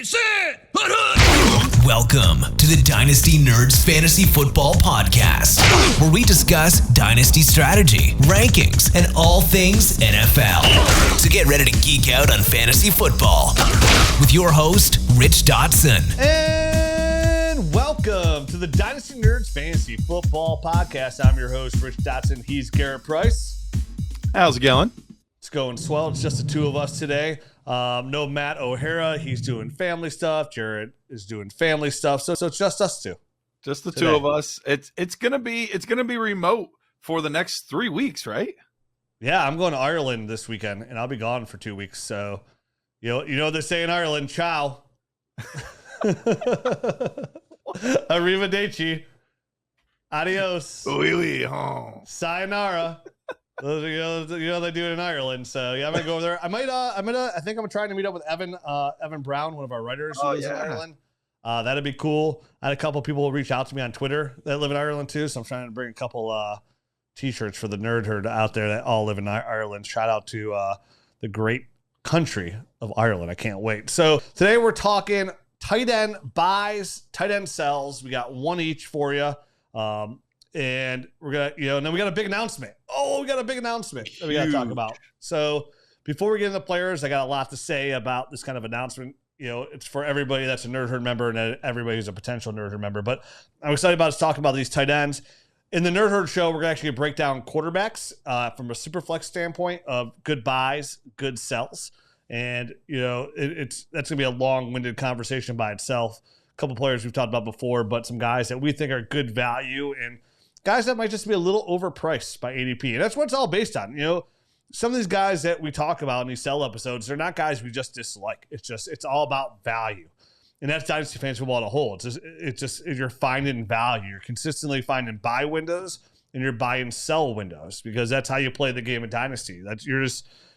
Sit! Welcome to the Dynasty Nerds Fantasy Football Podcast, where we discuss Dynasty strategy, rankings, and all things NFL. So get ready to geek out on fantasy football with your host, Rich Dotson. And welcome to the Dynasty Nerds Fantasy Football Podcast. I'm your host, Rich Dotson. He's Garret Price. How's it going? It's going swell. It's just the two of us today. No Matt O'Hara. He's doing family stuff. Garret is doing family stuff. So it's just us two. Just the two of us. It's gonna be remote for the next 3 weeks, right? Yeah, I'm going to Ireland this weekend, and I'll be gone for 2 weeks. So you know what they say in Ireland, ciao. Arrivederci. Adios. Oui, oh. Sayonara. You know they do it in Ireland. So yeah, I'm gonna go over there. I think I'm trying to meet up with Evan Brown, one of our writers who lives in Ireland. That'd be cool. I had a couple people reach out to me on Twitter that live in Ireland too, so I'm trying to bring a couple t-shirts for the Nerd Herd out there that all live in Ireland. Shout out to the great country of Ireland. I can't wait. So today we're talking tight end buys, tight end sells. We got one each for you. And we're going to, and then we got a big announcement. We got a big announcement that we got to talk about. So before we get into the players, I got a lot to say about this kind of announcement. It's for everybody that's a Nerd Herd member and everybody who's a potential Nerd Herd member. But I'm excited about us talking about these tight ends. In the Nerd Herd show, we're going to actually break down quarterbacks from a super flex standpoint of good buys, good sells. And, that's going to be a long-winded conversation by itself. A couple players we've talked about before, but some guys that we think are good value and guys that might just be a little overpriced by ADP. And that's what it's all based on. Some of these guys that we talk about in these sell episodes, they're not guys we just dislike. It's all about value. And that's Dynasty Fantasy Football as a whole. It's just you're finding value. You're consistently finding buy windows and you're buying sell windows because that's how you play the game of Dynasty.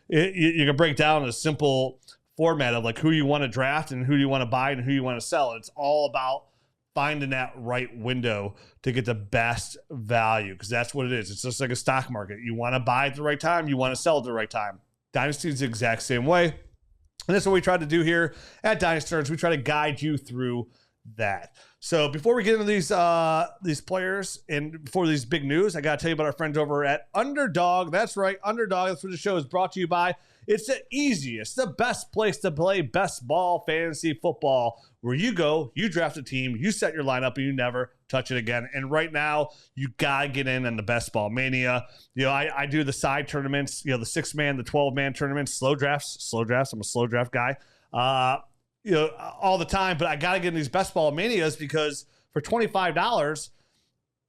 You can break down a simple format of like who you want to draft and who you want to buy and who you want to sell. It's all about finding that right window to get the best value because that's what it is. It's just like a stock market. You want to buy at the right time. You want to sell at the right time. Dynasty is the exact same way. And that's what we try to do here at Dynasty Nerds. We try to guide you through that. So before we get into these players and before these big news, I got to tell you about our friends over at Underdog. That's right, Underdog. That's what the show is brought to you by. It's the easiest, the best place to play best ball fantasy football, where you go, you draft a team, you set your lineup, and you never touch it again. And right now, you got to get in on the best ball mania. I do the side tournaments, the 6-man, the 12-man tournaments, slow drafts. I'm a slow draft guy, all the time. But I got to get in these best ball manias because for $25,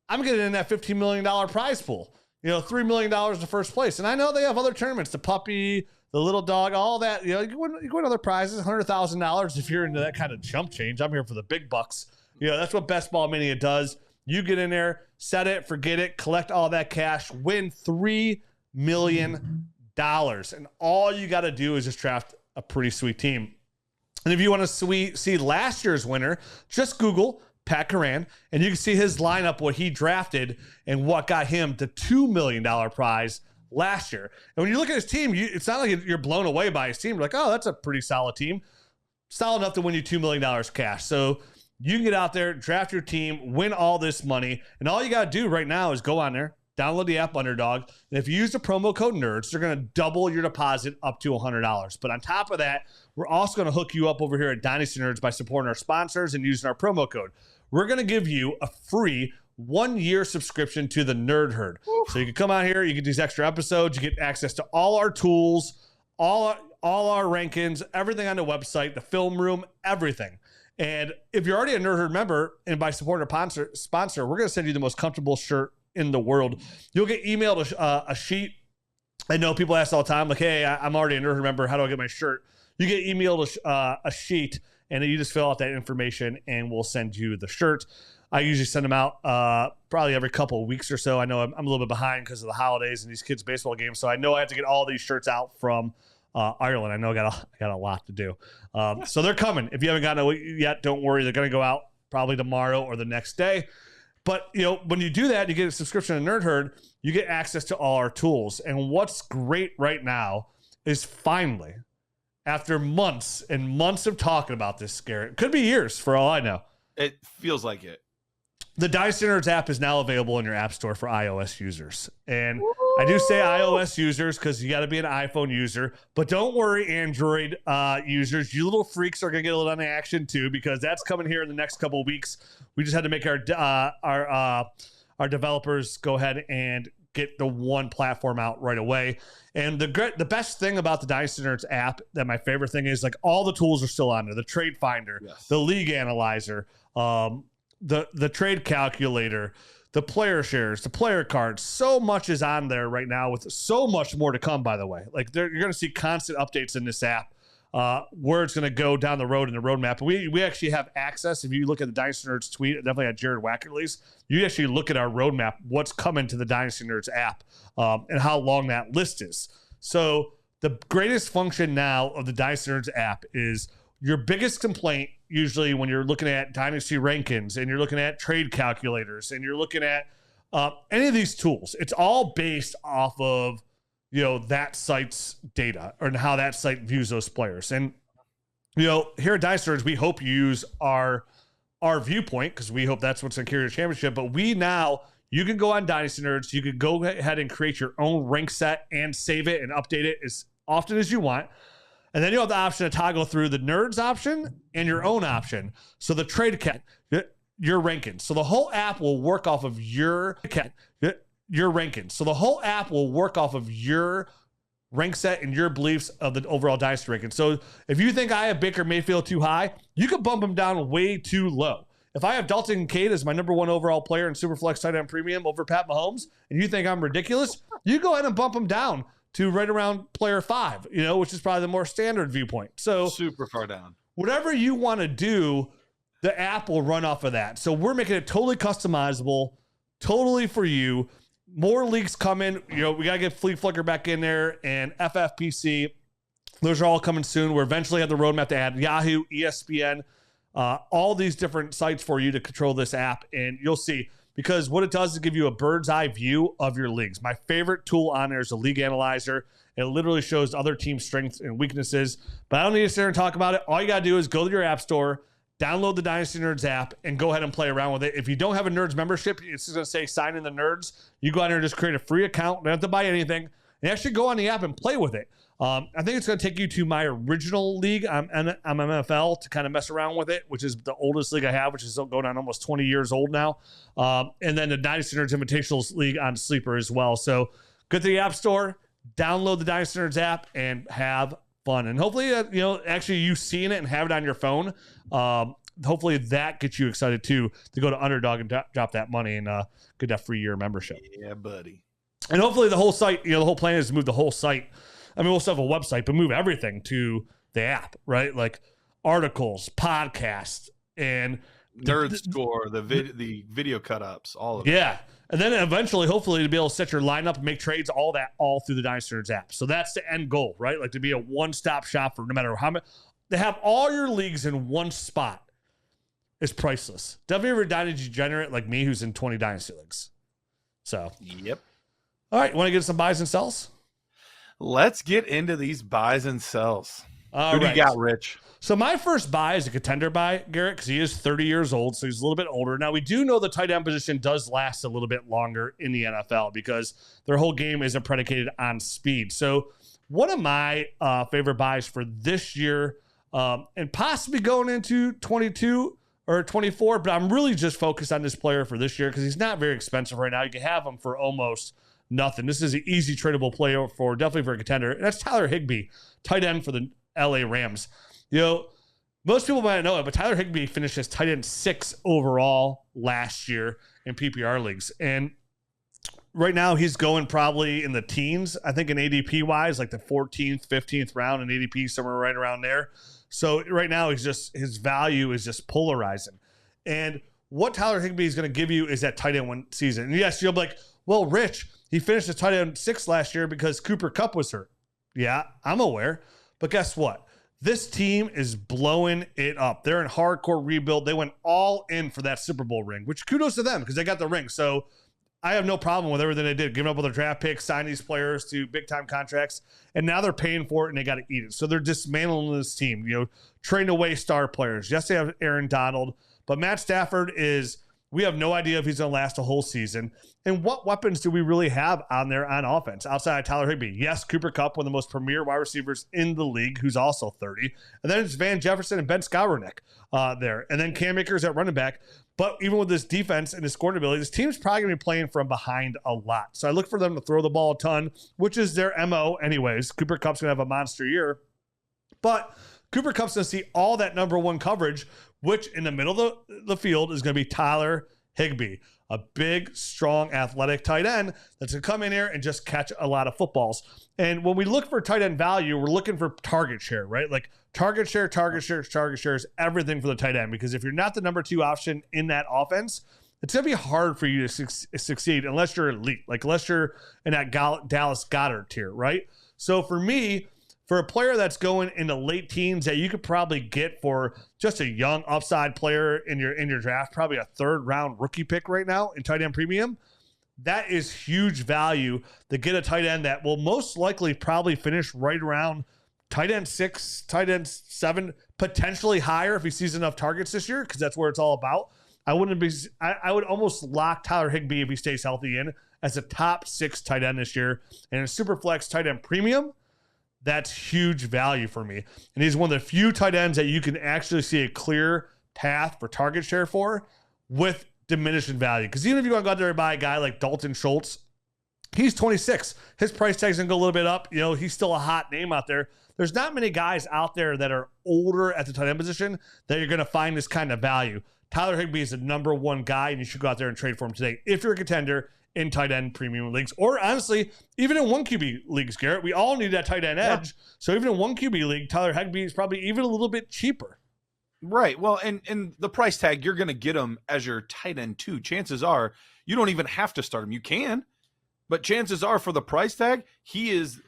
I'm getting in that $15 million prize pool. $3 million to first place. And I know they have other tournaments, the puppy, the little dog, all that. You win other prizes, $100,000 if you're into that kind of jump change. I'm here for the big bucks. That's what Best Ball Mania does. You get in there, set it, forget it, collect all that cash, win $3 million. And all you got to do is just draft a pretty sweet team. And if you want to see last year's winner, just Google Pat Curran, and you can see his lineup, what he drafted, and what got him the $2 million prize last year. And when you look at his team, it's not like you're blown away by his team. You're like, oh, that's a pretty solid team. Solid enough to win you $2 million cash. So you can get out there, draft your team, win all this money, and all you got to do right now is go on there, download the app Underdog, and if you use the promo code NERDS, they're going to double your deposit up to $100. But on top of that, we're also going to hook you up over here at Dynasty Nerds by supporting our sponsors and using our promo code. We're going to give you a free 1-year subscription to the Nerd Herd. Oof. So you can come out here, you get these extra episodes, you get access to all our tools, all our rankings, everything on the website, the film room, everything. And if you're already a Nerd Herd member and by supporting our sponsor, we're going to send you the most comfortable shirt in the world. You'll get emailed a sheet. I know people ask all the time, like, hey, I'm already a Nerd Herd member. How do I get my shirt? You get emailed a sheet, and then you just fill out that information, and we'll send you the shirt. I usually send them out probably every couple of weeks or so. I know I'm a little bit behind because of the holidays and these kids' baseball games, so I know I have to get all these shirts out from Ireland. I know I got a lot to do. So they're coming. If you haven't gotten it yet, don't worry. They're going to go out probably tomorrow or the next day. But when you do that, you get a subscription to Nerd Herd, you get access to all our tools. And what's great right now is finally, after months and months of talking about this, Garrett. Could be years for all I know. It feels like it. The Dynasty Nerds app is now available in your app store for iOS users. And I do say iOS users because you got to be an iPhone user. But don't worry, Android users. You little freaks are going to get a little on the action too, because that's coming here in the next couple of weeks. We just had to make our developers go ahead and get the one platform out right away. And the best thing about the Dynasty Nerds app, that my favorite thing is, like, all the tools are still on there. The trade finder, the league analyzer, the trade calculator, the player shares, the player cards. So much is on there right now, with so much more to come, by the way. Like, you're going to see constant updates in this app, where it's going to go down the road in the roadmap. We actually have access. If you look at the Dynasty Nerds tweet, definitely at Jared Wackerly's, you actually look at our roadmap, what's coming to the Dynasty Nerds app, and how long that list is. So the greatest function now of the Dynasty Nerds app is your biggest complaint, usually when you're looking at dynasty rankings and you're looking at trade calculators and you're looking at any of these tools. It's all based off of, that site's data and how that site views those players. And, here at Dynasty Nerds, we hope you use our viewpoint, because we hope that's what's going to carry your championship. But you can go on Dynasty Nerds. You can go ahead and create your own rank set and save it and update it as often as you want. And then you have the option to toggle through the Nerds option and your own option. So the trade your rankings. So the whole app will work off of your rankings. So the whole app will work off of your rank set and your beliefs of the overall dynasty ranking. So if you think I have Baker Mayfield too high, you can bump him down way too low. If I have Dalton Kincaid as my number one overall player in Superflex tight end premium over Pat Mahomes, and you think I'm ridiculous, you go ahead and bump him down to right around player 5, which is probably the more standard viewpoint. So super far down. Whatever you want to do, the app will run off of that. So we're making it totally customizable, totally for you. More leagues coming. We got to get Flea Flicker back in there, and FFPC. Those are all coming soon. We're eventually have the roadmap to add Yahoo, ESPN, all these different sites for you to control this app. And you'll see, because what it does is give you a bird's eye view of your leagues. My favorite tool on there is the league analyzer. It literally shows other teams' strengths and weaknesses. But I don't need to sit there and talk about it. All you got to do is go to your app store, download the Dynasty Nerds app, and go ahead and play around with it. If you don't have a Nerds membership, it's just going to say sign in the Nerds. You go out there and just create a free account. Don't have to buy anything. And actually go on the app and play with it. I think it's going to take you to my original league. I'm MFL to kind of mess around with it, which is the oldest league I have, which is going on almost 20 years old now. And then the Dynasty Nerds Invitationals League on Sleeper as well. So go to the App Store, download the Dynasty Nerds app, and have fun. And hopefully, actually you seeing it and have it on your phone. Hopefully that gets you excited too to go to Underdog and drop that money and get that free year membership. Yeah, buddy. And hopefully the whole site, the whole plan is to move the whole site. I mean, we'll still have a website, but move everything to the app, right? Like articles, podcasts, and Nerd Score, the video cut-ups, all of it. Yeah. And then eventually, hopefully, to be able to set your lineup and make trades, all through the Dynasty Nerds app. So that's the end goal, right? Like to be a one-stop shop for no matter how many. To have all your leagues in one spot is priceless. Definitely ever dynasty degenerate like me who's in 20 dynasty leagues. So. Yep. All right. Want to get some buys and sells? Let's get into these buys and sells. Who do you got, Rich? So my first buy is a contender buy, Garrett, because he is 30 years old, so he's a little bit older. Now, we do know the tight end position does last a little bit longer in the NFL because their whole game isn't predicated on speed. So one of my favorite buys for this year, and possibly going into 22 or 24, but I'm really just focused on this player for this year because he's not very expensive right now. You can have him for almost nothing. This is an easy tradable player definitely for a contender. And that's Tyler Higbee, tight end for the LA Rams. Most people might know it, but Tyler Higbee finished as tight end 6 overall last year in PPR leagues. And right now he's going probably in the teens, I think in ADP wise, like the 14th, 15th round in ADP, somewhere right around there. So right now his value is just polarizing. And what Tyler Higbee is going to give you is that tight end 1 season. And yes, you'll be like, well, Rich, he finished as tight end 6 last year because Cooper Kupp was hurt. Yeah, I'm aware. But guess what? This team is blowing it up. They're in hardcore rebuild. They went all in for that Super Bowl ring, which kudos to them because they got the ring. So I have no problem with everything they did, giving up with their draft picks, signing these players to big-time contracts, and now they're paying for it, and they got to eat it. So they're dismantling this team, trading away star players. Yes, they have Aaron Donald, but Matt Stafford we have no idea if he's going to last a whole season. And what weapons do we really have on there on offense outside of Tyler Higbee? Yes, Cooper Kupp, one of the most premier wide receivers in the league, who's also 30. And then it's Van Jefferson and Ben Skowronek there. And then Cam Akers at running back. But even with this defense and this scoring ability, this team's probably going to be playing from behind a lot. So I look for them to throw the ball a ton, which is their MO anyways. Cooper Kupp's going to have a monster year. But Cooper Kupp's going to see all that number one coverage, which in the middle of the field is going to be Tyler Higbee, a big, strong, athletic tight end that's going to come in here and just catch a lot of footballs. And when we look for tight end value, we're looking for target share, right? Like target share is everything for the tight end, because if you're not the number two option in that offense, it's going to be hard for you to succeed unless you're elite, like unless you're in that Dallas Goedert tier, right? So for me, for a player that's going into late teens that you could probably get for just a young upside player in your draft, probably a third round rookie pick right now in tight end premium, that is huge value to get a tight end that will most likely probably finish right around tight end 6, tight end 7, potentially higher if he sees enough targets this year, because that's where it's all about. I would almost lock Tyler Higbee, if he stays healthy, in as a top 6 tight end this year. And a super flex tight end premium, that's huge value for me. And he's one of the few tight ends that you can actually see a clear path for target share for with diminishing value. Because even if you want to go out there and buy a guy like Dalton Schultz, he's 26. His price tag's going to go a little bit up. He's still a hot name out there. There's not many guys out there that are older at the tight end position that you're going to find this kind of value. Tyler Higbee is the number one guy, and you should go out there and trade for him today if you're a contender in tight end premium leagues, or honestly, even in 1 QB leagues, Garrett. We all need that tight end edge. So even in 1 QB league, Tyler Higbee is probably even a little bit cheaper. Right. Well, and the price tag, you're going to get him as your tight end too. Chances are you don't even have to start him. You can, but chances are for the price tag, he is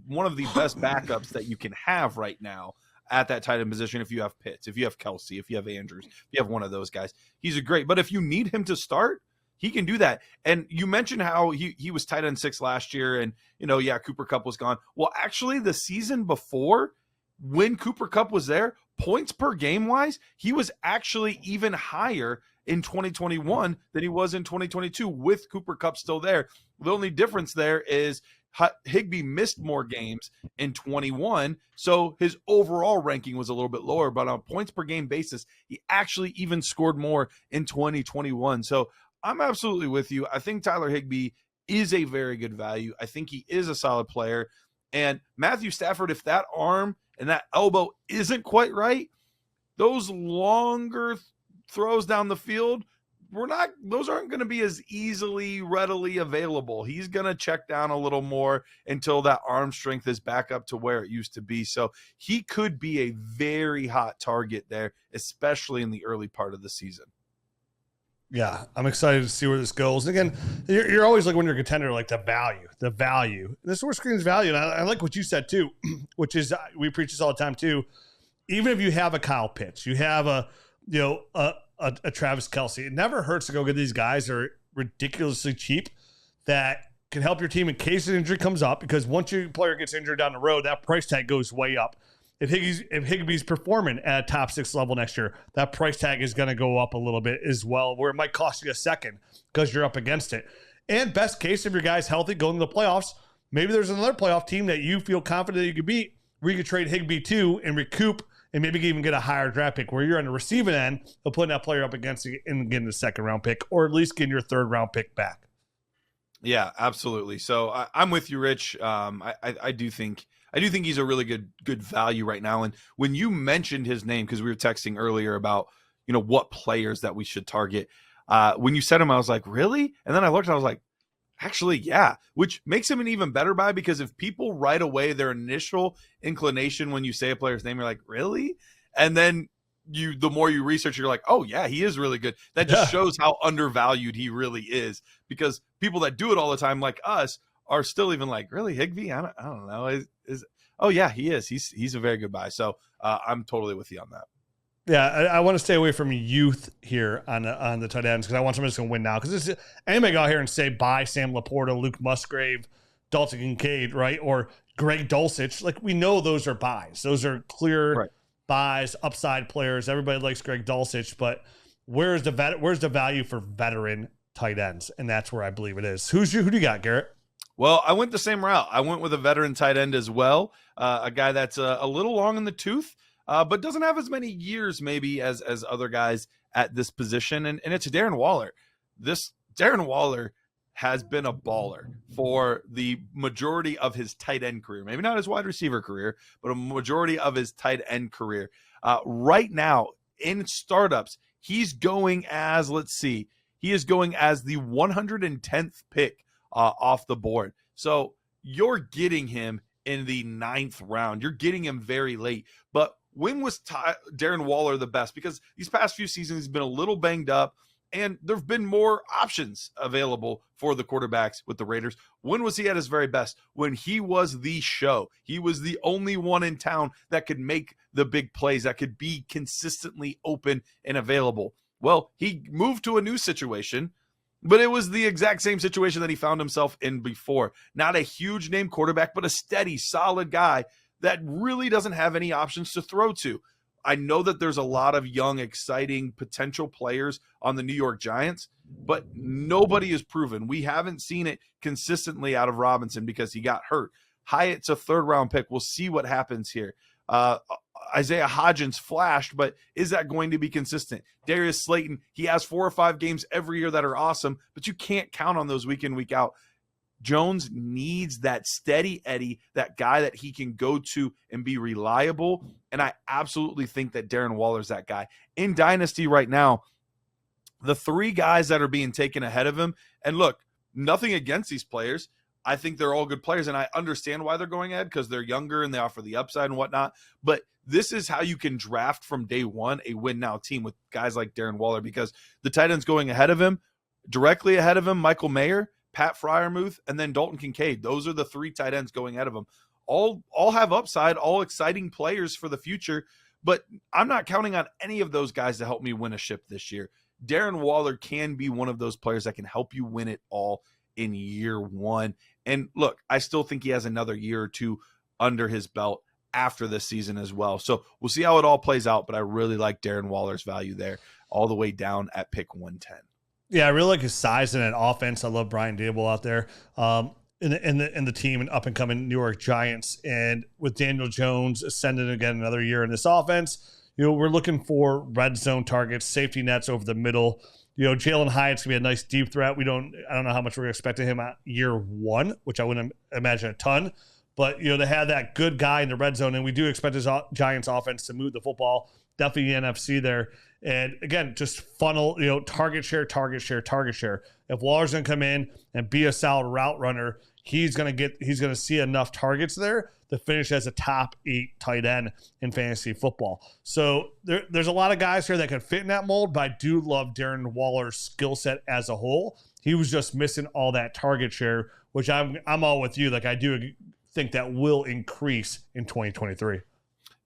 one of the best backups that you can have right now at that tight end position. If you have Pitts, if you have Kelsey, if you have Andrews, if you have one of those guys, he's a great. But if you need him to start, he can do that. And you mentioned how he was tight end 6 last year, and Cooper Kupp was gone. Well, actually, the season before, when Cooper Kupp was there, points per game wise, he was actually even higher in 2021 than he was in 2022 with Cooper Kupp still there. The only difference there is Higbee missed more games in 21, so his overall ranking was a little bit lower, but on a points per game basis, he actually even scored more in 2021. So I'm absolutely with you. I think Tyler Higbee is a very good value. I think he is a solid player. And Matthew Stafford, if that arm and that elbow isn't quite right, those longer throws down the field, those aren't going to be as readily available. He's going to check down a little more until that arm strength is back up to where it used to be. So he could be a very hot target there, especially in the early part of the season. Yeah, I'm excited to see where this goes. And again, you're always like when you're a contender, like the value. This is where screens value. And I like what you said too, which is we preach this all the time too. Even if you have a Kyle Pitts, you have a Travis Kelsey, it never hurts to go get these guys that are ridiculously cheap that can help your team in case an injury comes up. Because once your player gets injured down the road, that price tag goes way up. If Higbee's performing at a top 6 level next year, that price tag is going to go up a little bit as well, where it might cost you a second because you're up against it. And best case, if your guy's healthy going to the playoffs, maybe there's another playoff team that you feel confident that you could beat where you could trade Higbee to and recoup and maybe even get a higher draft pick where you're on the receiving end of putting that player up against you and getting the 2nd round pick, or at least getting your 3rd round pick back. Yeah, absolutely. So I'm with you, Rich. I do think he's a really good value right now. And when you mentioned his name, because we were texting earlier about, what players that we should target. When you said him, I was like, really? And then I looked and I was like, actually, yeah, which makes him an even better buy, because if people right away, their initial inclination when you say a player's name, you're like, really? And then the more you research, you're like, oh yeah, he is really good. That just shows how undervalued he really is, because people that do it all the time, like us, are still even like, really, Higbee? I don't know. Oh yeah, he is. He's a very good buy. So I'm totally with you on that. Yeah, I want to stay away from youth here on the tight ends because I want somebody that's going to win now. Because anybody go out here and say buy Sam Laporta, Luke Musgrave, Dalton Kincaid, right, or Greg Dulcich, like we know those are buys. Those are clear buys, upside players. Everybody likes Greg Dulcich, but where's the value for veteran tight ends? And that's where I believe it is. Who do you got, Garrett? Well, I went the same route. I went with a veteran tight end as well, a guy that's a little long in the tooth. But doesn't have as many years maybe as other guys at this position. And it's Darren Waller. This Darren Waller has been a baller for the majority of his tight end career. Maybe not his wide receiver career, but a majority of his tight end career. Right now in startups, he's going as, he is going as the 110th pick off the board. So you're getting him in the 9th round. You're getting him very late. But when was Darren Waller the best? Because these past few seasons, he's been a little banged up, and there have been more options available for the quarterbacks with the Raiders. When was he at his very best? When he was the show. He was the only one in town that could make the big plays, that could be consistently open and available. Well, he moved to a new situation, but it was the exact same situation that he found himself in before. Not a huge name quarterback, but a steady, solid guy that really doesn't have any options to throw to. I know that there's a lot of young, exciting potential players on the New York Giants, but nobody is proven. We haven't seen it consistently out of Robinson because he got hurt. Hyatt's a 3rd-round pick. We'll see what happens here. Isaiah Hodgins flashed, but is that going to be consistent? Darius Slayton, he has 4 or 5 games every year that are awesome, but you can't count on those week in, week out. Jones needs that steady Eddie, that guy that he can go to and be reliable. And I absolutely think that Darren Waller is that guy. In Dynasty right now, the 3 guys that are being taken ahead of him, and look, nothing against these players. I think they're all good players, and I understand why they're going ahead because they're younger and they offer the upside and whatnot. But this is how you can draft from day one a win-now team with guys like Darren Waller, because the tight ends going ahead of him, directly ahead of him, Michael Mayer, Pat Freiermuth, and then Dalton Kincaid. Those are the 3 tight ends going ahead of him. All have upside, all exciting players for the future, but I'm not counting on any of those guys to help me win a ship this year. Darren Waller can be one of those players that can help you win it all in year 1. And look, I still think he has another year or 2 under his belt after this season as well. So we'll see how it all plays out, but I really like Darren Waller's value there all the way down at pick 110. Yeah, I really like his size in an offense. I love Brian Daboll out there in the team and up and coming New York Giants. And with Daniel Jones ascending again another year in this offense, we're looking for red zone targets, safety nets over the middle. Jalen Hyatt's gonna be a nice deep threat. I don't know how much we're expecting him at year 1, which I wouldn't imagine a ton. But they have that good guy in the red zone, and we do expect this Giants offense to move the football. Definitely the NFC there. And again, just funnel, target share. If Waller's going to come in and be a solid route runner, he's going to see enough targets there to finish as a top 8 tight end in fantasy football. So there's a lot of guys here that can fit in that mold, but I do love Darren Waller's skill set as a whole. He was just missing all that target share, which I'm all with you. Like I do think that will increase in 2023.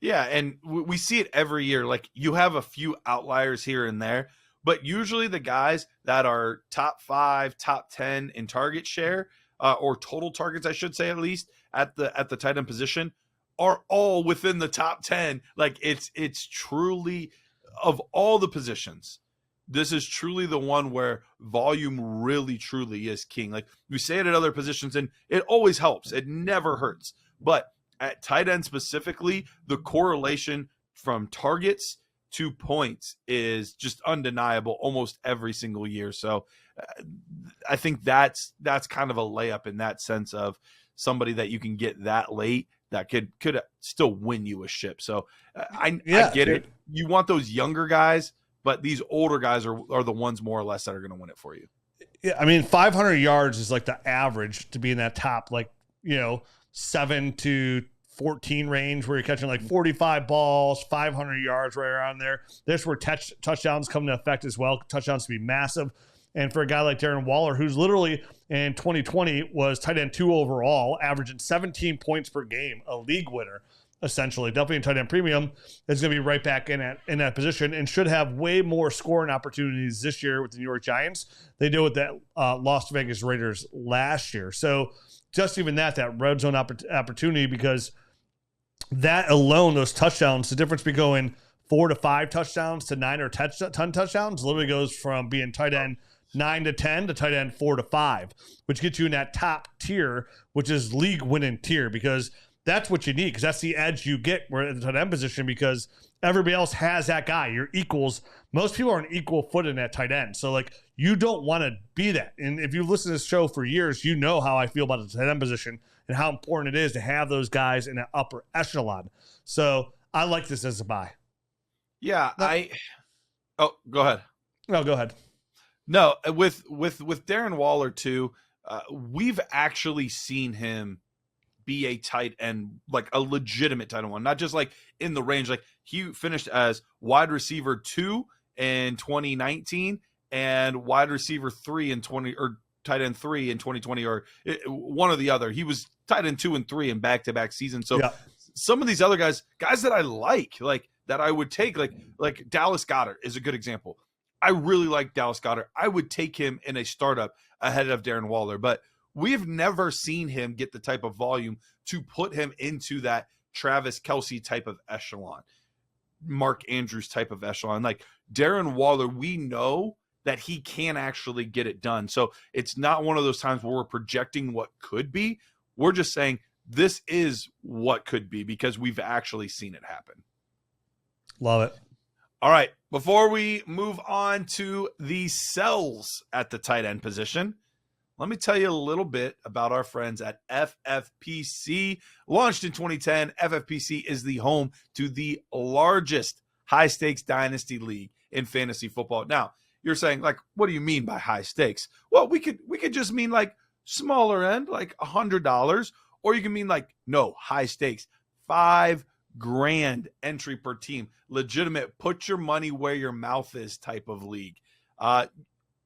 Yeah, and we see it every year. Like you have a few outliers here and there, but usually the guys that are top 5, top 10 in target share, or total targets, I should say, at least at the tight end position, are all within the top 10. Like it's truly, of all the positions, this is truly the one where volume really truly is king. Like we say it at other positions, and it always helps. It never hurts, but at tight end specifically, the correlation from targets to points is just undeniable almost every single year. So I think that's kind of a layup in that sense of somebody that you can get that late that could still win you a ship. So I get it. You want those younger guys, but these older guys are the ones more or less that are going to win it for you. Yeah, I mean, 500 yards is like the average to be in that top, 7 to 14 range where you're catching like 45 balls, 500 yards right around there. There's where touchdowns come into effect as well. Touchdowns to be massive. And for a guy like Darren Waller, who's literally in 2020 was tight end 2 overall, averaging 17 points per game, a league winner. essentially. Definitely in tight end premium is going to be right back in that position and should have way more scoring opportunities this year with the New York Giants. They did with that Las Vegas Raiders last year. So just even that red zone opportunity, because that alone, those touchdowns, the difference between going 4 to 5 touchdowns to 9 or 10 touchdowns literally goes from being tight end 9 to 10 to tight end 4 to 5, which gets you in that top tier, which is league winning tier, because that's what you need, because that's the edge you get where at the tight end position, because everybody else has that guy. You're equals. Most people are on equal footing at tight end. So, like, you don't want to be that. And if you've listened to this show for years, you know how I feel about the tight end position and how important it is to have those guys in an upper echelon. So I like this as a buy. Yeah, go ahead. No, go ahead. No, with Darren Waller too, we've actually seen him be a tight end, like a legitimate tight end one, not just like in the range. Like, he finished as wide receiver 2 in 2019 and wide receiver 3 in 20, or tight end 3 in 2020, or one or the other. He was tight end 2 and 3 in back-to-back seasons. So some of these other guys that I like that I would take, like Dallas Goedert is a good example. I really like Dallas Goedert. I would take him in a startup ahead of Darren Waller, but we've never seen him get the type of volume to put him into that Travis Kelce type of echelon, Mark Andrews type of echelon. Like Darren Waller, we know that he can actually get it done. So it's not one of those times where we're projecting what could be. We're just saying this is what could be, because we've actually seen it happen. Love it. All right. Before we move on to the sells at the tight end position, let me tell you a little bit about our friends at FFPC. Launched in 2010, FFPC is the home to the largest high-stakes dynasty league in fantasy football. Now, you're saying, like, what do you mean by high stakes? Well, we could just mean like smaller end, like $100, or you can mean like, no, high stakes, $5,000 entry per team, legitimate, put your money where your mouth is type of league.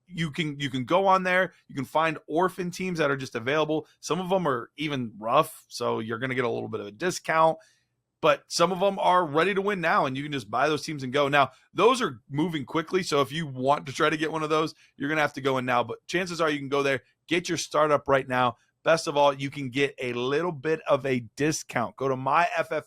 You can go on there. You can find orphan teams that are just available. Some of them are even rough, so you're going to get a little bit of a discount. But some of them are ready to win now, and you can just buy those teams and go. Now, those are moving quickly, so if you want to try to get one of those, you're going to have to go in now. But chances are you can go there, get your startup right now. Best of all, you can get a little bit of a discount. Go to myffpc.com,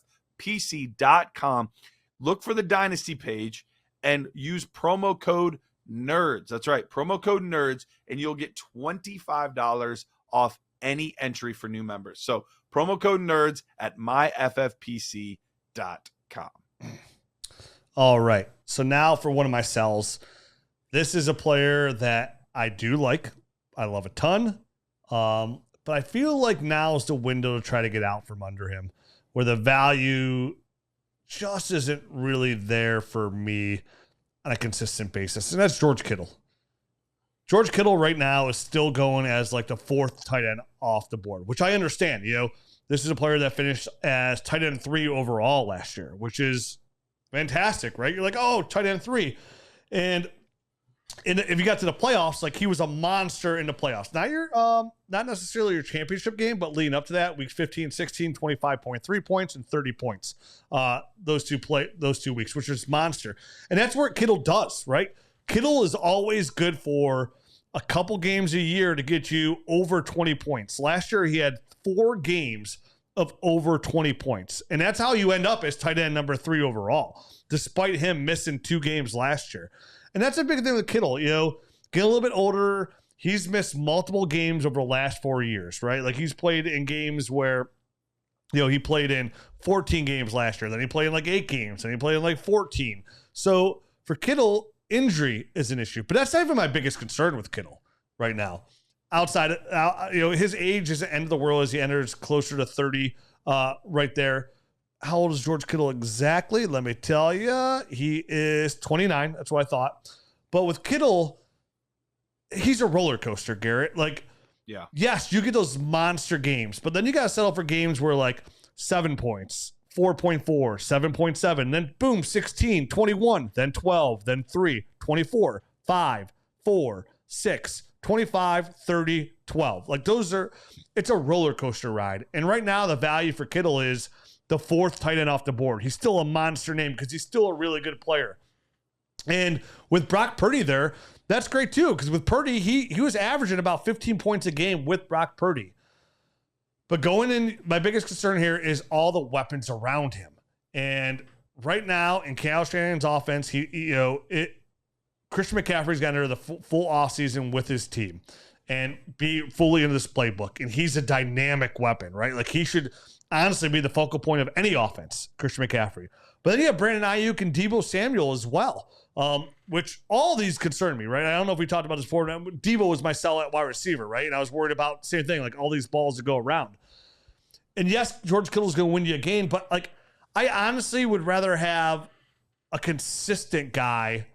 look for the Dynasty page, and use promo code NERDS. That's right, promo code NERDS, and you'll get $25 off any entry for new members. So promo code NERDS at myffpc.com. All right. So now for one of my sells. This is a player that I do like. I love a ton. But I feel like now is the window to try to get out from under him, where the value just isn't really there for me on a consistent basis. And that's George Kittle. George Kittle right now is still going as like the 4th tight end off the board, which I understand. You know, this is a player that finished as tight end 3 overall last year, which is fantastic, right? You're like, oh, tight end 3. And if you got to the playoffs, like, he was a monster in the playoffs. Now you're not necessarily your championship game, but leading up to that, weeks 15, 16, 25.3 points and 30 points. Those two weeks, which is monster. And that's where Kittle does, right? Kittle is always good for a couple games a year to get you over 20 points. Last year, he had 4 games of over 20 points. And that's how you end up as tight end number 3 overall, despite him missing 2 games last year. And that's a big thing with Kittle. You know, get a little bit older. He's missed multiple games over the last 4 years, right? Like, he's played in games where, you know, he played in 14 games last year. Then he played in like 8 games. Then he played in like 14. So for Kittle, injury is an issue. But that's not even my biggest concern with Kittle right now. Outside, you know, his age is the end of the world as he enters closer to 30 right there. How old is George Kittle exactly? Let me tell you. He is 29. That's what I thought. But with Kittle, he's a roller coaster, Garrett. Like, yeah, yes, you get those monster games, but then you got to settle for games where like 7 points, 4.4, 7.7, then boom, 16, 21, then 12, then 3, 24, 5, 4, 6, 25, 30, 12. Like, those are, it's a roller coaster ride. And right now the value for Kittle is the fourth tight end off the board. He's still a monster name because he's still a really good player. And with Brock Purdy there, that's great too, because with Purdy, he was averaging about 15 points a game with Brock Purdy. But going in, my biggest concern here is all the weapons around him. And right now in Kyle Shanahan's offense, Christian McCaffrey's got under the full offseason with his team and be fully into this playbook. And he's a dynamic weapon, right? Like he should honestly be the focal point of any offense, Christian McCaffrey. But then you have Brandon Ayuk and Deebo Samuel as well, which all these concern me, right? I don't know if we talked about this before. Deebo was my sell at wide receiver, right? And I was worried about the same thing, like all these balls that go around. And yes, George Kittle's going to win you a game, but like I honestly would rather have a consistent guy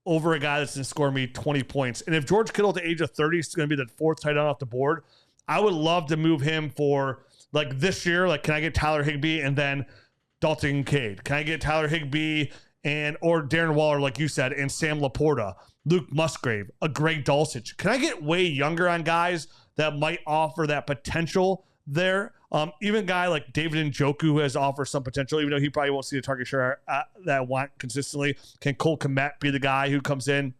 over a guy that's going to score me 20 points. And if George Kittle at the age of 30 is going to be the fourth tight end off the board, I would love to move him for like this year. Like, can I get Tyler Higbee and then Dalton Kincaid? Can I get Tyler Higbee or Darren Waller, like you said, and Sam Laporta, Luke Musgrave, a Greg Dulcich? Can I get way younger on guys that might offer that potential there? Even a guy like David Njoku, who has offered some potential, even though he probably won't see the target share that I want consistently. Can Cole Kmet be the guy who comes in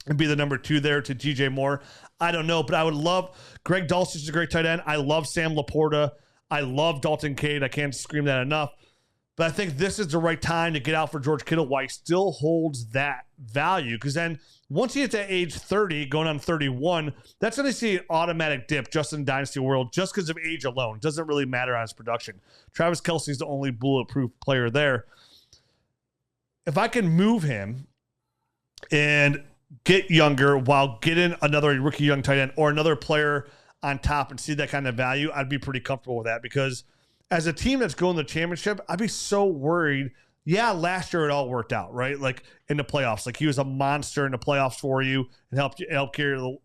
and be the number 2 there to DJ Moore? I don't know, but I would love Greg Dulcich is a great tight end. I love Sam Laporta. I love Dalton Cade. I can't scream that enough. But I think this is the right time to get out for George Kittle while he still holds that value. Because then once he hits at age 30, going on 31, that's when I see an automatic dip just in the Dynasty world, just because of age alone. It doesn't really matter on his production. Travis Kelce's the only bulletproof player there. If I can move him and get younger while getting another rookie young tight end or another player on top and see that kind of value, I'd be pretty comfortable with that, because as a team that's going to the championship, I'd be so worried. Yeah, last year it all worked out, right? Like in the playoffs, like he was a monster in the playoffs for you and helped carry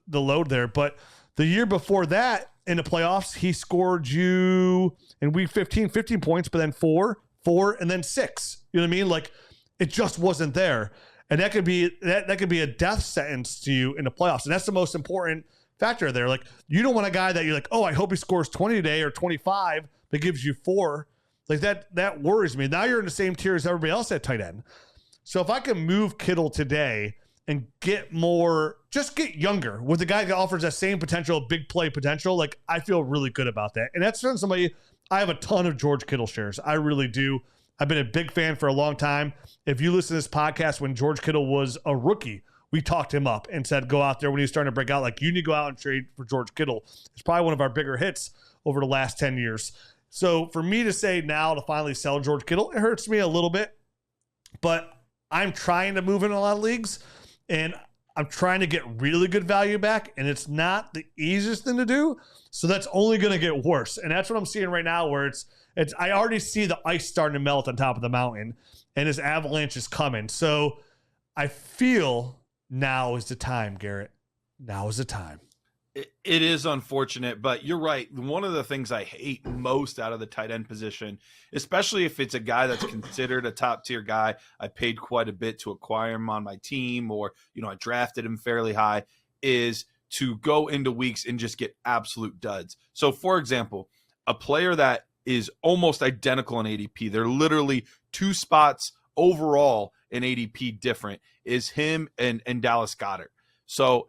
the load there. But the year before that in the playoffs, he scored you in week 15 points, but then 4, and then 6. You know what I mean? Like it just wasn't there. And that could be a death sentence to you in the playoffs. And that's the most important factor there. Like you don't want a guy that you're like, oh, I hope he scores 20 today or 25, that gives you 4. Like that worries me. Now you're in the same tier as everybody else at tight end. So if I can move Kittle today and get younger with a guy that offers that same potential, big play potential, like I feel really good about that. And that's somebody, I have a ton of George Kittle shares. I really do. I've been a big fan for a long time. If you listen to this podcast when George Kittle was a rookie, we talked him up and said, go out there when he was starting to break out. Like, you need to go out and trade for George Kittle. It's probably one of our bigger hits over the last 10 years. So for me to say now to finally sell George Kittle, it hurts me a little bit. But I'm trying to move in a lot of leagues, and I'm trying to get really good value back, and it's not the easiest thing to do. So that's only going to get worse. And that's what I'm seeing right now, where it's I already see the ice starting to melt on top of the mountain, and this avalanche is coming. So I feel now is the time, Garrett. Now is the time. It is unfortunate, but you're right. One of the things I hate most out of the tight end position, especially if it's a guy that's considered a top tier guy, I paid quite a bit to acquire him on my team, or, I drafted him fairly high, is to go into weeks and just get absolute duds. So for example, a player that is almost identical in ADP, they're literally 2 spots overall in ADP different, is him and Dallas Goedert. So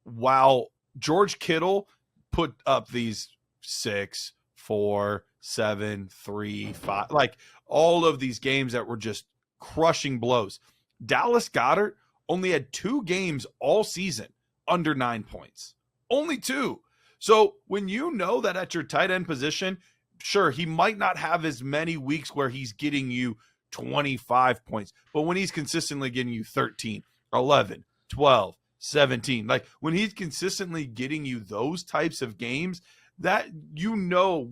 while George Kittle put up these 6, 4, 7, 3, 5, like all of these games that were just crushing blows, Dallas Goedert only had 2 games all season under 9 points. Only 2. So when you know that at your tight end position, sure, he might not have as many weeks where he's getting you 25 points, but when he's consistently getting you 13, 11, 12, 17, like when he's consistently getting you those types of games, that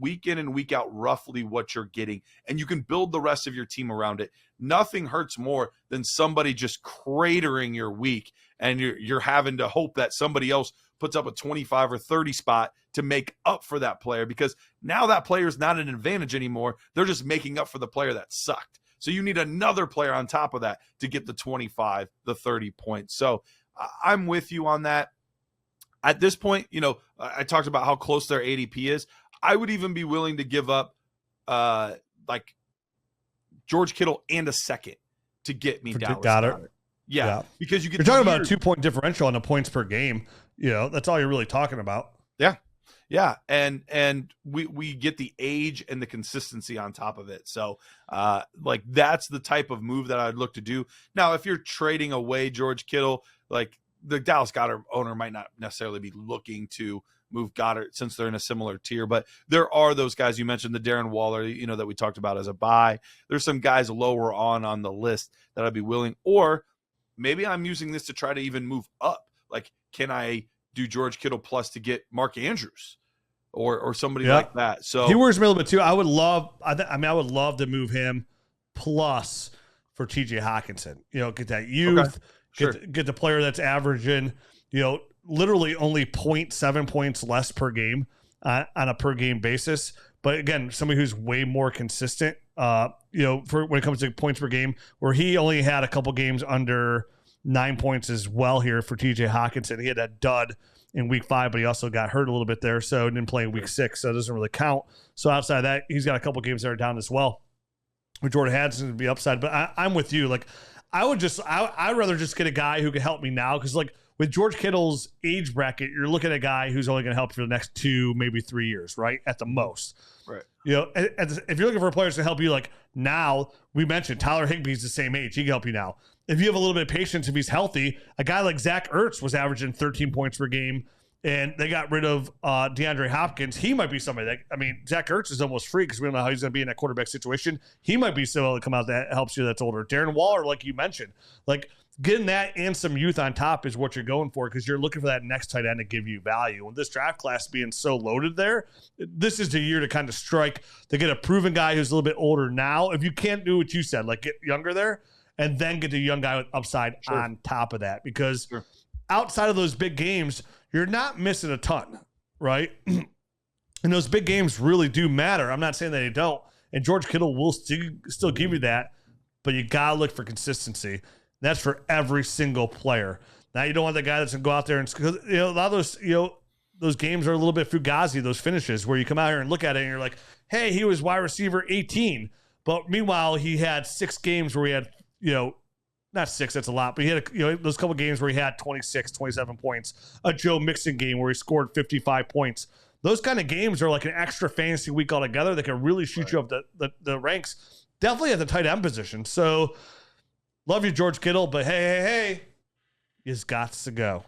week in and week out roughly what you're getting, and you can build the rest of your team around it. Nothing hurts more than somebody just cratering your week, and you're having to hope that somebody else puts up a 25 or 30 spot to make up for that player, because now that player is not an advantage anymore. They're just making up for the player that sucked. So you need another player on top of that to get the 25, the 30 points. So I'm with you on that. At this point, I talked about how close their ADP is. I would even be willing to give up like George Kittle and a second to get me Dallas Goedert. Yeah, because you're talking about a 2-point differential on the points per game. That's all you're really talking about. Yeah, and we get the age and the consistency on top of it. So, like that's the type of move that I'd look to do. Now, if you're trading away George Kittle, like the Dallas Goedert owner might not necessarily be looking to move Goddard since they're in a similar tier, but there are those guys you mentioned, the Darren Waller, that we talked about as a buy. There's some guys lower on the list that I'd be willing, or maybe I'm using this to try to even move up. Like, can I do George Kittle plus to get Mark Andrews or somebody like that? So he worries me a little bit too. I would love to move him plus for TJ Hawkinson. Get that youth, get the player that's averaging, literally only 0.7 points less per game on a per game basis. But again, somebody who's way more consistent, for when it comes to points per game, where he only had a couple games under 9 points as well here for TJ Hawkinson. He had that dud in week 5, but he also got hurt a little bit there. So didn't play in week 6. So it doesn't really count. So outside of that, he's got a couple games that are down as well. With Jordan Hudson to be upside, but I'm with you. Like I'd rather just get a guy who can help me now. Cause like with George Kittle's age bracket, you're looking at a guy who's only going to help for the next 2, maybe 3 years, right? At the most. Right. If you're looking for players to help you, like now, we mentioned Tyler Higbee's the same age. He can help you now. If you have a little bit of patience, if he's healthy, a guy like Zach Ertz was averaging 13 points per game, and they got rid of DeAndre Hopkins. He might be somebody Zach Ertz is almost free because we don't know how he's going to be in that quarterback situation. He might be someone to come out that helps you that's older. Darren Waller, like you mentioned, like getting that and some youth on top is what you're going for because you're looking for that next tight end to give you value. And this draft class being so loaded there, this is the year to kind of strike, to get a proven guy who's a little bit older now. If you can't do what you said, like get younger there, and then get the young guy with upside on top of that. Because outside of those big games, you're not missing a ton, right? And those big games really do matter. I'm not saying that they don't. And George Kittle will still give you that, but you got to look for consistency. That's for every single player. Now, you don't want the guy that's going to go out there and, a lot of those games are a little bit fugazi, those finishes where you come out here and look at it and you're like, hey, he was wide receiver 18. But meanwhile, he had 6 games where he had, not 6, that's a lot, but he had those couple games where he had 26, 27 points. A Joe Mixon game where he scored 55 points. Those kind of games are like an extra fantasy week altogether that can really shoot you up the ranks. Definitely at the tight end position. So, love you, George Kittle, but hey, he's got to go.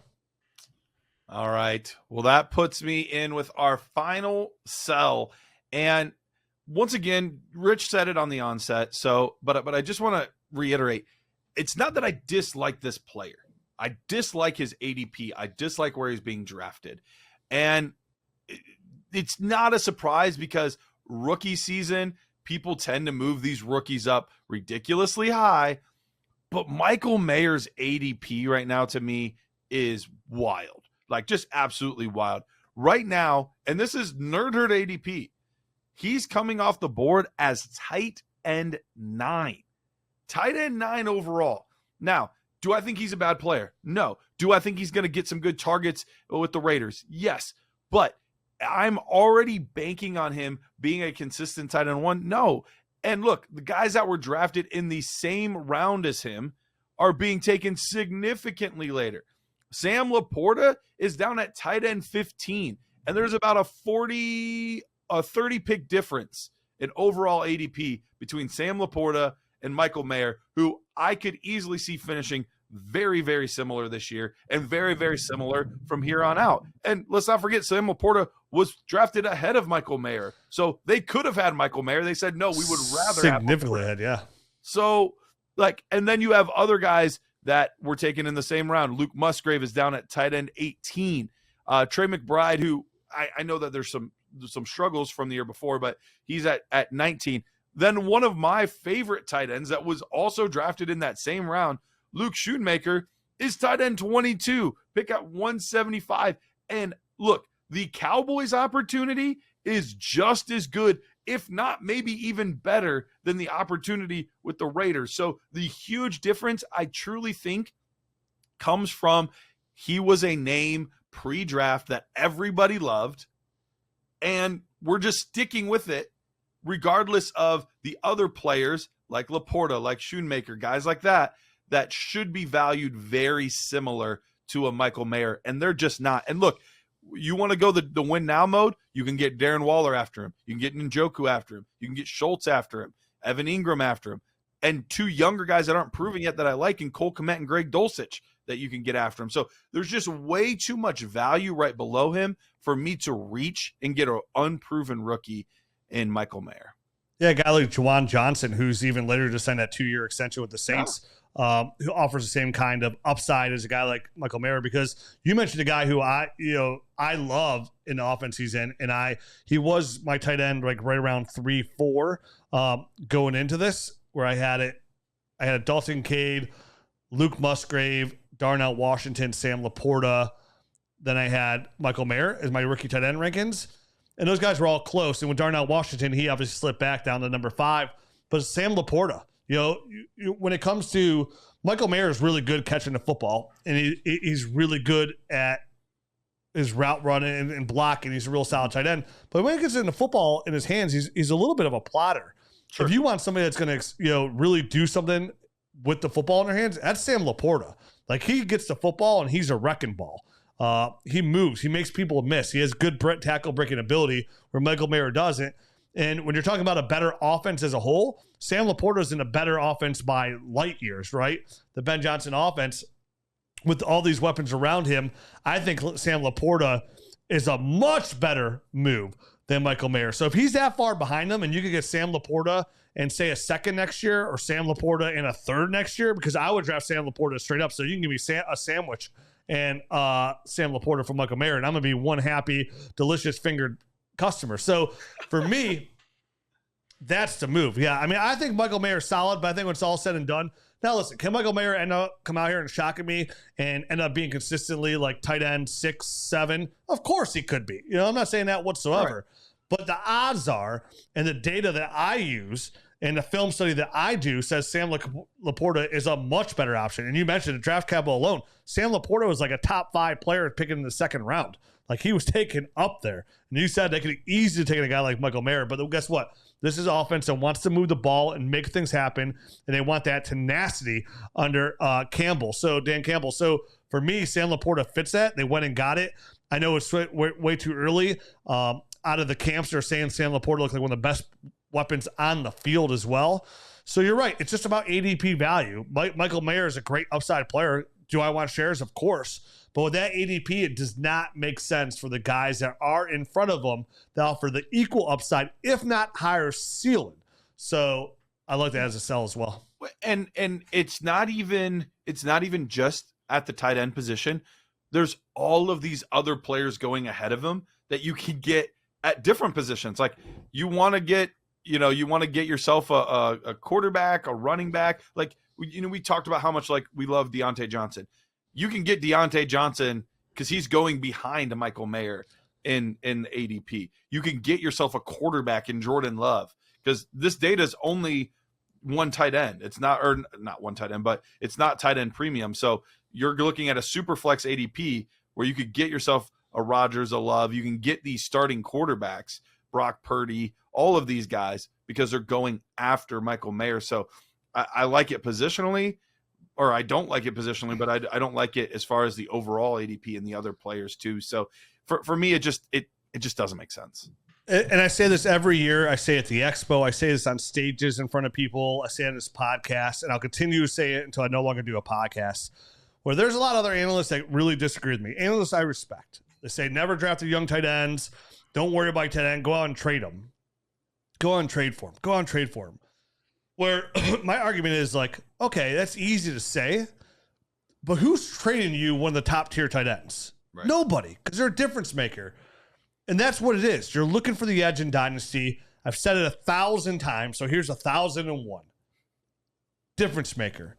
All right. Well, that puts me in with our final sell. And once again, Rich said it on the onset. So, but I just want to reiterate, it's not that I dislike this player. I dislike his ADP. I dislike where he's being drafted. And it's not a surprise because rookie season, people tend to move these rookies up ridiculously high. But Michael Mayer's ADP right now to me is wild, like just absolutely wild. Right now, and this is Nerd Herd ADP, he's coming off the board as tight end 9. Tight end 9 overall. Now, do I think he's a bad player? No. Do I think he's going to get some good targets with the Raiders? Yes. But I'm already banking on him being a consistent tight end 1? No. And look, the guys that were drafted in the same round as him are being taken significantly later. Sam Laporta is down at tight end 15, and there's about a 30 pick difference in overall ADP between Sam Laporta and Michael Mayer, who I could easily see finishing very, very similar this year and very, very similar from here on out. And let's not forget, Sam Laporta was drafted ahead of Michael Mayer. So they could have had Michael Mayer. They said, no, we would rather significantly ahead, yeah. So, and then you have other guys that were taken in the same round. Luke Musgrave is down at tight end 18. Trey McBride, who I know that there's some struggles from the year before, but he's at 19. Then one of my favorite tight ends that was also drafted in that same round, Luke Schoonmaker, is tight end 22, pick at 175. And look, the Cowboys' opportunity is just as good, if not maybe even better than the opportunity with the Raiders. So the huge difference, I truly think, comes from he was a name pre-draft that everybody loved, and we're just sticking with it regardless of the other players like Laporta, like Schoonmaker, guys like that should be valued very similar to a Michael Mayer, and they're just not. And look, you want to go the win now mode, you can get Darren Waller after him. You can get Njoku after him. You can get Schultz after him, Evan Ingram after him, and two younger guys that aren't proven yet that I like in Cole Kmet and Greg Dulcich that you can get after him. So there's just way too much value right below him for me to reach and get an unproven rookie in Michael Mayer. Yeah, a guy like Juwan Johnson, who's even later just signed that 2-year extension with the Saints, who offers the same kind of upside as a guy like Michael Mayer, because you mentioned a guy who I love in the offense he's in, and he was my tight end like right around 3-4 going into this, where I had Dalton Cade, Luke Musgrave, Darnell Washington, Sam Laporta. Then I had Michael Mayer as my rookie tight end rankings. And those guys were all close. And with Darnell Washington, he obviously slipped back down to number 5. But Sam Laporta, when it comes to Michael Mayer, is really good catching the football. And he's really good at his route running and blocking. He's a real solid tight end. But when he gets into football in his hands, he's a little bit of a plotter. Sure. If you want somebody that's going to really do something with the football in their hands, that's Sam Laporta. Like, he gets the football and he's a wrecking ball. He moves. He makes people miss. He has good tackle breaking ability where Michael Mayer doesn't. And when you're talking about a better offense as a whole, Sam Laporta is in a better offense by light years, right? The Ben Johnson offense, with all these weapons around him, I think Sam Laporta is a much better move than Michael Mayer. So if he's that far behind them and you could get Sam Laporta and say a second next year, or Sam Laporta and a third next year, because I would draft Sam Laporta straight up. So you can give me a sandwich and Sam Laporta from Michael Mayer, and I'm going to be one happy, delicious fingered customer. So for me, that's the move. Yeah, I mean, I think Michael Mayer is solid, but I think when it's all said and done, now listen, can Michael Mayer come out here and shock me and end up being consistently like tight end 6, 7? Of course he could be. I'm not saying that whatsoever. Right. But the odds are, and the data that I use and the film study that I do says Sam Laporta is a much better option. And you mentioned the draft capital alone. Sam Laporta was like a top 5 player picking in the second round. Like, he was taken up there. And you said they could easily take a guy like Michael Mayer. But guess what? This is offense that wants to move the ball and make things happen. And they want that tenacity under Campbell. So Dan Campbell. So for me, Sam Laporta fits that. They went and got it. I know it's way too early. Out of the camps, they're saying Sam Laporta looks like one of the best weapons on the field as well. So you're right. It's just about ADP value. Michael Mayer is a great upside player. Do I want shares? Of course. But with that ADP, it does not make sense for the guys that are in front of them that offer the equal upside, if not higher ceiling. So I like that as a sell as well. And it's not even just at the tight end position. There's all of these other players going ahead of him that you can get at different positions. Like, you want to get yourself a quarterback, a running back. Like, we talked about how much like we love Deontay Johnson. You can get Deontay Johnson because he's going behind a Michael Mayer in ADP. You can get yourself a quarterback in Jordan Love, because this data is only one tight end. It's not one tight end, but it's not tight end premium. So you're looking at a super flex ADP where you could get yourself a Rodgers, a Love. You can get these starting quarterbacks, Brock Purdy, all of these guys, because they're going after Michael Mayer. So I like it positionally, or I don't like it positionally, but I don't like it as far as the overall ADP and the other players too. So for me, it just doesn't make sense. And I say this every year. I say it at the expo. I say this on stages in front of people. I say it on this podcast, and I'll continue to say it until I no longer do a podcast, where there's a lot of other analysts that really disagree with me. Analysts I respect. They say never draft the young tight ends. Don't worry about tight end. Go out and trade them. Go out and trade for them. Go out and trade for them. Where my argument is like, okay, that's easy to say, but who's trading you one of the top tier tight ends? Right. Nobody, because they're a difference maker. And that's what it is. You're looking for the edge in Dynasty. I've said it 1,000 times, so here's 1,001. Difference maker.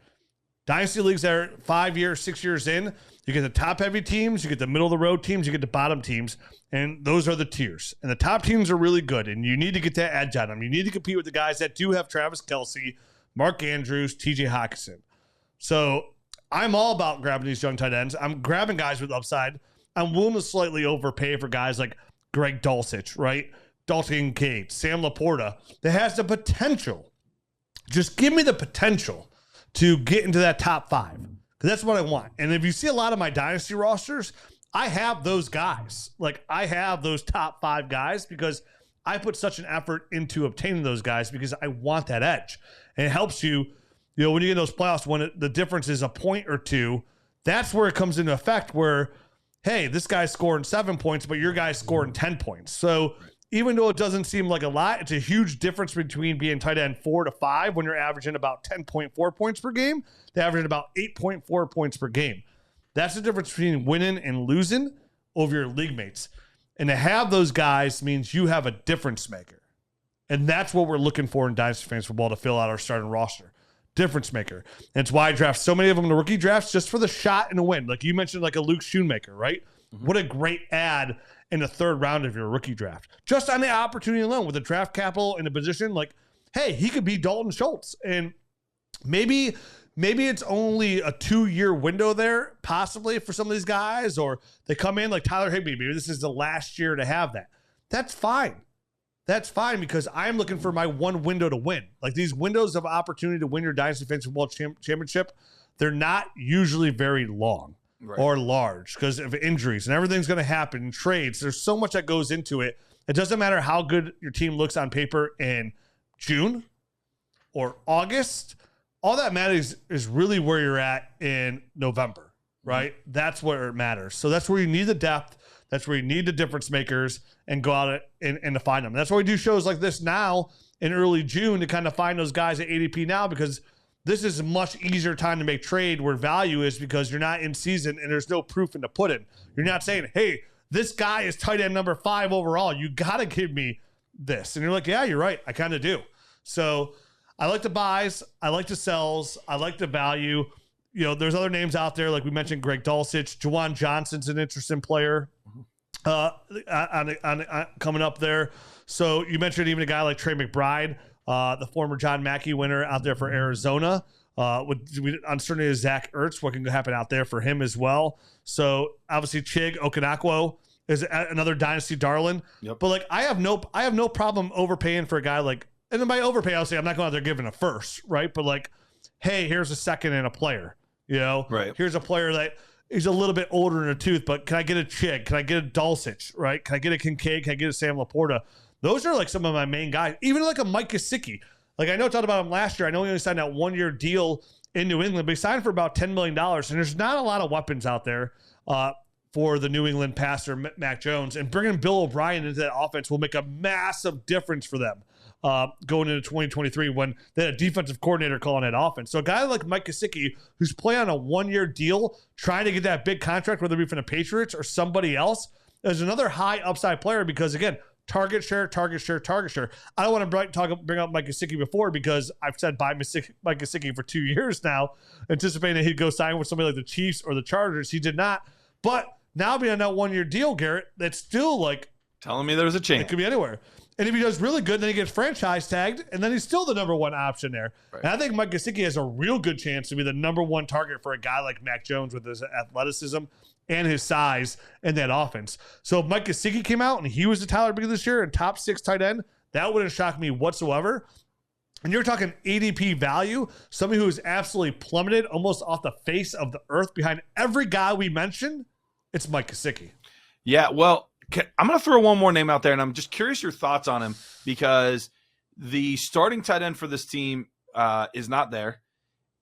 Dynasty leagues that are 5 years, 6 years in, you get the top-heavy teams, you get the middle-of-the-road teams, you get the bottom teams, and those are the tiers. And the top teams are really good, and you need to get that edge on them. You need to compete with the guys that do have Travis Kelce, Mark Andrews, TJ Hockenson. So I'm all about grabbing these young tight ends. I'm grabbing guys with upside. I'm willing to slightly overpay for guys like Greg Dulcich, right? Dalton Kincaid, Sam Laporta, that has the potential. Just give me the potential to get into that top 5. Because that's what I want. And if you see a lot of my dynasty rosters, I have those guys. Like, I have those top 5 guys because I put such an effort into obtaining those guys because I want that edge. And it helps you, when you get in those playoffs, when the difference is a point or two, that's where it comes into effect where, hey, this guy's scoring 7 points, but your guy's scoring 10 points. So even though it doesn't seem like a lot, it's a huge difference between being tight end 4 to 5 when you're averaging about 10.4 points per game to averaging about 8.4 points per game. That's the difference between winning and losing over your league mates. And to have those guys means you have a difference maker. And that's what we're looking for in Dynasty Fantasy Football to fill out our starting roster. Difference maker. And it's why I draft so many of them in the rookie drafts just for the shot and the win. Like you mentioned, like a Luke Schoonmaker, right? Mm-hmm. What a great ad in the 3rd round of your rookie draft. Just on the opportunity alone with the draft capital in a position like, hey, he could be Dalton Schultz. And maybe it's only a 2-year window there, possibly for some of these guys, or they come in like Tyler Higbee. Maybe this is the last year to have that. That's fine. That's fine because I'm looking for my one window to win. Like these windows of opportunity to win your Dynasty Fantasy Football Championship, they're not usually very long or large because of injuries and everything's going to happen. Trades, there's so much that goes into it. It doesn't matter how good your team looks on paper in June or August. All that matters is really where you're at in November, right? Mm-hmm. That's where it matters. So that's where you need the depth. That's where you need the difference makers and go out and to find them. That's why we do shows like this now in early June to kind of find those guys at ADP now because this is a much easier time to make trade where value is because you're not in season and there's no proof in the pudding. You're not saying, hey, this guy is tight end number 5 overall. You got to give me this. And you're like, yeah, you're right. I kind of do. So I like the buys. I like the sells. I like the value. There's other names out there. Like we mentioned, Greg Dulcich. Juwan Johnson's an interesting player coming up there. So you mentioned even a guy like Trey McBride, the former John Mackey winner out there for Arizona. With uncertainty of Zach Ertz, what can happen out there for him as well. So obviously Chig Okonkwo is another dynasty darling. Yep. But like I have no problem overpaying for a guy like, and then by overpay, I'll say I'm not going out there giving a first, right? But like, hey, here's a second and a player. Right. Here's a player that is a little bit older in the tooth, but can I get a Chig? Can I get a Dulcich? Right? Can I get a Kincaid? Can I get a Sam Laporta? Those are like some of my main guys. Even like a Mike Gesicki. Like I know I talked about him last year. I know he only signed that 1-year deal in New England, but he signed for about $10 million. And there's not a lot of weapons out there for the New England passer, Mac Jones. And bringing Bill O'Brien into that offense will make a massive difference for them. Going into 2023 when they had a defensive coordinator calling that offense. So a guy like Mike Gesicki, who's playing on a 1-year deal, trying to get that big contract, whether it be from the Patriots or somebody else, is another high upside player because, again, target share. I don't want to bring up Mike Gesicki before because I've said bye Mike Gesicki for 2 years now, anticipating that he'd go sign with somebody like the Chiefs or the Chargers. He did not. But now being on that 1-year deal, Garrett, that's still like telling me there's a chance. It could be anywhere. And if he does really good, then he gets franchise tagged, and then he's still the number 1 option there. Right. And I think Mike Gesicki has a real good chance to be the number 1 target for a guy like Mac Jones with his athleticism and his size in that offense. So if Mike Gesicki came out and he was the Tyler Bigsby this year and top 6 tight end, that wouldn't shock me whatsoever. And you're talking ADP value, somebody who is absolutely plummeted almost off the face of the earth behind every guy we mentioned, it's Mike Gesicki. Yeah, well, I'm going to throw one more name out there, and I'm just curious your thoughts on him because the starting tight end for this team is not there.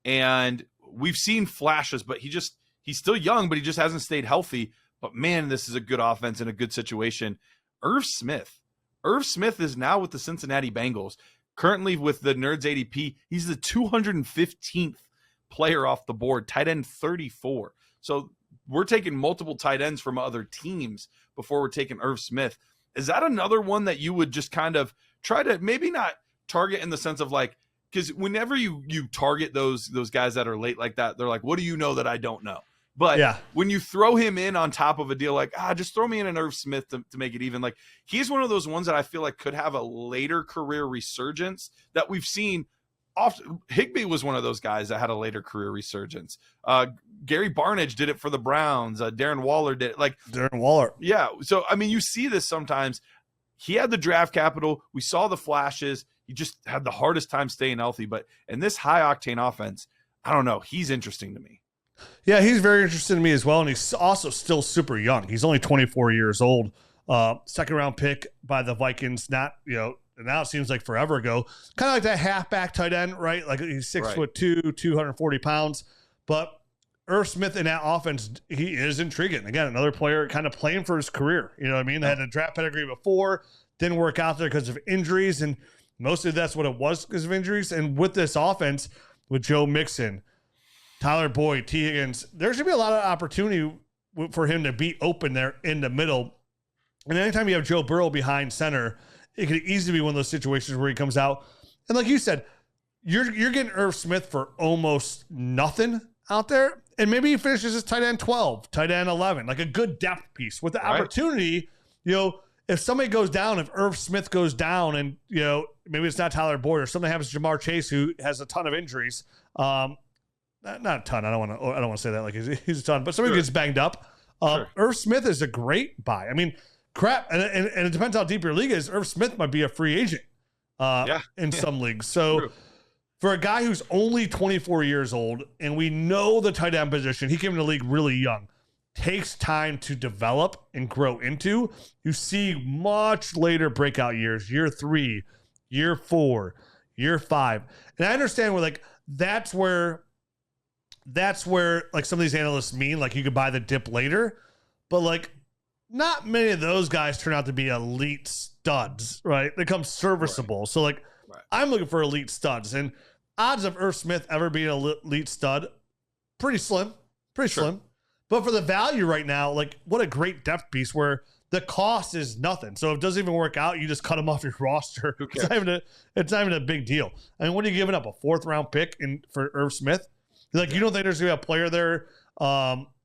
And we've seen flashes, but he's still young, but he just hasn't stayed healthy. But, man, this is a good offense and a good situation. Irv Smith. Irv Smith is now with the Cincinnati Bengals. Currently with the Nerds ADP, he's the 215th player off the board, tight end 34. So we're taking multiple tight ends from other teams before we're taking Irv Smith. Is that another one that you would just kind of try to maybe not target in the sense of like, because whenever you target those guys that are late like that, they're like, what do you know that I don't know? But when you throw him in on top of a deal like, just throw me in an Irv Smith to make it even, like he's one of those ones that I feel like could have a later career resurgence that we've seen. Higbee was one of those guys that had a later career resurgence. Gary Barnidge did it for the Browns. Darren Waller did it. Darren Waller. Yeah. So, I mean, you see this sometimes. he had the draft capital. We saw the flashes. He just had the hardest time staying healthy. But in this high octane offense, I don't know. He's interesting to me. Yeah, he's very interesting to me as well. And he's also still super young. He's only 24 years old. Second round pick by the Vikings. Not, now it seems like forever ago. Kind of like that halfback tight end, right? Like he's 6'2", 240 pounds. But Irv Smith in that offense, he is intriguing. Again, another player kind of playing for his career. You know what I mean? They had a draft pedigree before, didn't work out there because of injuries, and mostly that's what it was because of injuries. And with this offense, with Joe Mixon, Tyler Boyd, T. Higgins, there's going to be a lot of opportunity for him to be open there in the middle. And anytime you have Joe Burrow behind center, it could easily be one of those situations where he comes out. And like you said, you're getting Irv Smith for almost nothing out there. And maybe he finishes as tight end 12, tight end 11, like a good depth piece with the opportunity, if somebody goes down, if Irv Smith goes down and, maybe it's not Tyler Boyd or something happens to Jamar Chase, who has a ton of injuries. Not a ton. I don't want to say that like he's a ton, but somebody gets banged up. Irv Smith is a great buy. I mean, crap. And it depends how deep your league is. Irv Smith might be a free agent in some leagues. So for a guy who's only 24 years old, and we know the tight end position, he came in the league really young, takes time to develop and grow into. You see much later breakout years, year 3, year 4, year 5. And I understand where that's where like some of these analysts mean, like you could buy the dip later, but like not many of those guys turn out to be elite studs, right? They come serviceable. Right. So like I'm looking for elite studs, and odds of Irv Smith ever being an elite stud, pretty slim. But for the value right now, like what a great depth piece where the cost is nothing. So if it doesn't even work out, you just cut him off your roster. It's not even a big deal. I mean, what are you giving up? A 4th round pick for Irv Smith? Like, you don't think there's going to be a player there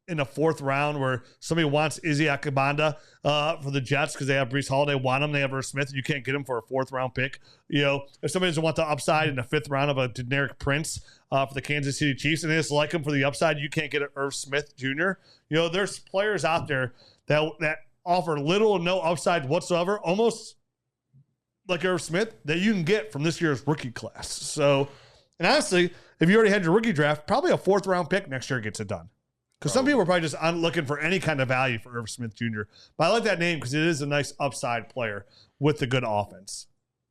in the 4th round where somebody wants Izzy Akabanda for the Jets because they have Breece Hall, they want him, they have Irv Smith, and you can't get him for a 4th round pick. If somebody doesn't want the upside in the 5th round of a generic Prince for the Kansas City Chiefs and they just like him for the upside, you can't get an Irv Smith Jr. There's players out there that offer little or no upside whatsoever, almost like Irv Smith, that you can get from this year's rookie class. So, and honestly, if you already had your rookie draft, probably a 4th round pick next year gets it done. Because some people are probably just looking for any kind of value for Irv Smith Jr. But I like that name because it is a nice upside player with the good offense.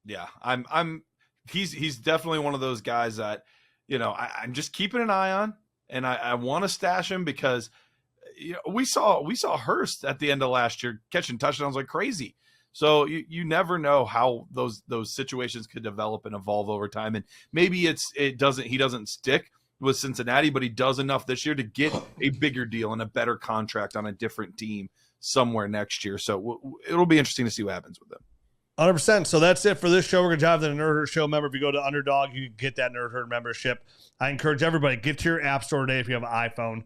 Yeah, he's definitely one of those guys that, I'm just keeping an eye on, and I want to stash him because we saw Hurst at the end of last year catching touchdowns like crazy. So you never know how those situations could develop and evolve over time, and maybe he doesn't stick with Cincinnati, but he does enough this year to get a bigger deal and a better contract on a different team somewhere next year. So it'll be interesting to see what happens with him. 100%. So that's it for this show. We're going to dive into the Nerd Herd Show. Remember, if you go to Underdog, you can get that Nerd Herd membership. I encourage everybody, get to your app store today if you have an iPhone.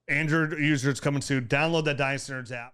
Android users coming soon. Download that Dynasty Nerds app.